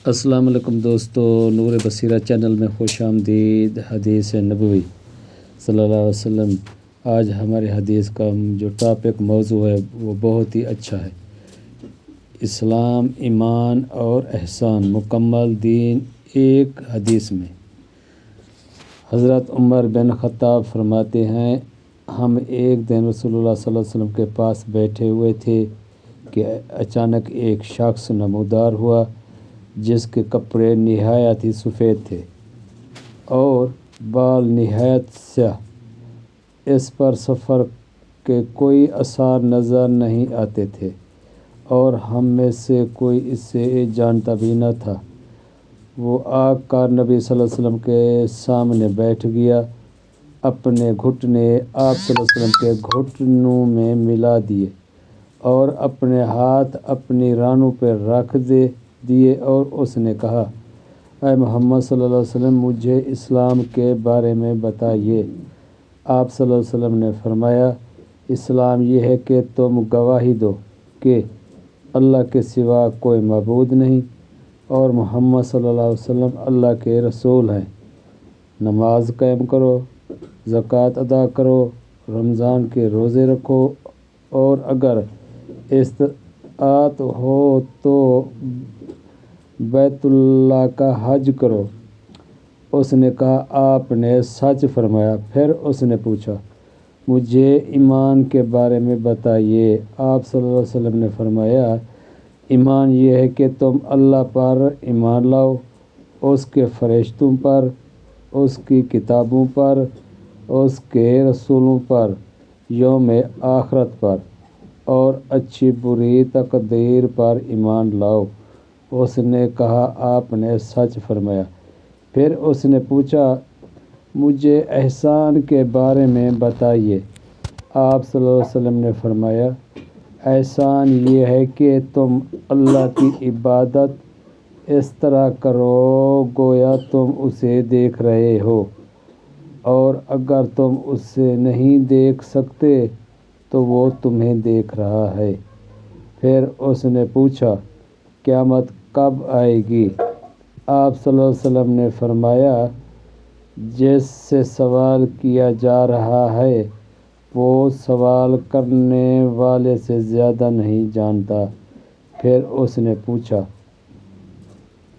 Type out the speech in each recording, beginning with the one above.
السلام علیکم دوستو، نور بصیرہ چینل میں خوش آمدید۔ حدیث نبوی صلی اللہ علیہ وسلم۔ آج ہمارے حدیث کا جو ٹاپک موضوع ہے وہ بہت ہی اچھا ہے۔ اسلام، ایمان اور احسان، مکمل دین ایک حدیث میں۔ حضرت عمر بن خطاب فرماتے ہیں، ہم ایک دن رسول اللہ صلی اللہ علیہ وسلم کے پاس بیٹھے ہوئے تھے کہ اچانک ایک شخص نمودار ہوا جس کے کپڑے نہایت ہی سفید تھے اور بال نہایت سیاہ۔ اس پر سفر کے کوئی آثار نظر نہیں آتے تھے اور ہم میں سے کوئی اسے جانتا بھی نہ تھا۔ وہ آ کر نبی صلی اللہ علیہ وسلم کے سامنے بیٹھ گیا، اپنے گھٹنے آپ صلی اللہ علیہ وسلم کے گھٹنوں میں ملا دیے اور اپنے ہاتھ اپنی رانوں پر رکھ دیے اور اس نے کہا، اے محمد صلی اللہ علیہ وسلم، مجھے اسلام کے بارے میں بتائیے۔ آپ صلی اللہ علیہ وسلم نے فرمایا، اسلام یہ ہے کہ تم گواہی دو کہ اللہ کے سوا کوئی معبود نہیں اور محمد صلی اللہ علیہ وسلم اللہ کے رسول ہیں۔ نماز قائم کرو، زکوٰۃ ادا کرو، رمضان کے روزے رکھو اور اگر استطاعت ہو تو بیت اللہ کا حج کرو۔ اس نے کہا، آپ نے سچ فرمایا۔ پھر اس نے پوچھا، مجھے ایمان کے بارے میں بتائیے۔ آپ صلی اللہ علیہ وسلم نے فرمایا، ایمان یہ ہے کہ تم اللہ پر ایمان لاؤ، اس کے فرشتوں پر، اس کی کتابوں پر، اس کے رسولوں پر، یوم آخرت پر اور اچھی بری تقدیر پر ایمان لاؤ۔ اس نے کہا، آپ نے سچ فرمایا۔ پھر اس نے پوچھا، مجھے احسان کے بارے میں بتائیے۔ آپ صلی اللہ علیہ وسلم نے فرمایا، احسان یہ ہے کہ تم اللہ کی عبادت اس طرح کرو گویا تم اسے دیکھ رہے ہو، اور اگر تم اسے نہیں دیکھ سکتے تو وہ تمہیں دیکھ رہا ہے۔ پھر اس نے پوچھا، قیامت کب آئے گی؟ آپ صلی اللہ علیہ وسلم نے فرمایا، جس سے سوال کیا جا رہا ہے وہ سوال کرنے والے سے زیادہ نہیں جانتا۔ پھر اس نے پوچھا،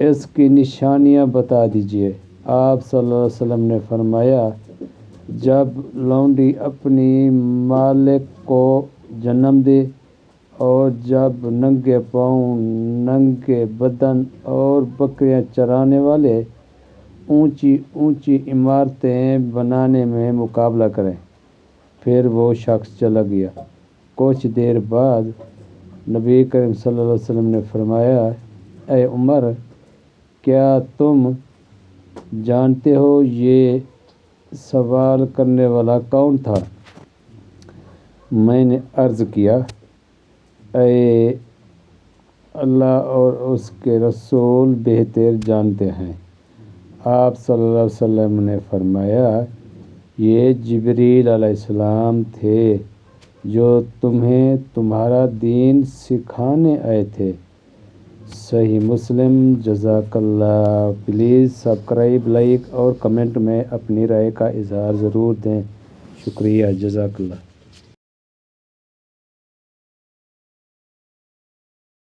اس کی نشانیاں بتا دیجیے۔ آپ صلی اللہ علیہ وسلم نے فرمایا، جب لونڈی اپنی مالک کو جنم دے اور جب ننگے پاؤں، ننگے بدن اور بکریاں چرانے والے اونچی اونچی عمارتیں بنانے میں مقابلہ کریں۔ پھر وہ شخص چلا گیا۔ کچھ دیر بعد نبی کریم صلی اللہ علیہ وسلم نے فرمایا، اے عمر، کیا تم جانتے ہو یہ سوال کرنے والا کون تھا؟ میں نے عرض کیا، اے اللہ اور اس کے رسول بہتر جانتے ہیں۔ آپ صلی اللہ علیہ وسلم نے فرمایا، یہ جبریل علیہ السلام تھے جو تمہیں تمہارا دین سکھانے آئے تھے۔ صحیح مسلم۔ جزاک اللہ۔ پلیز سبسکرائب، لائک اور کمنٹ میں اپنی رائے کا اظہار ضرور دیں۔ شکریہ۔ جزاک اللہ۔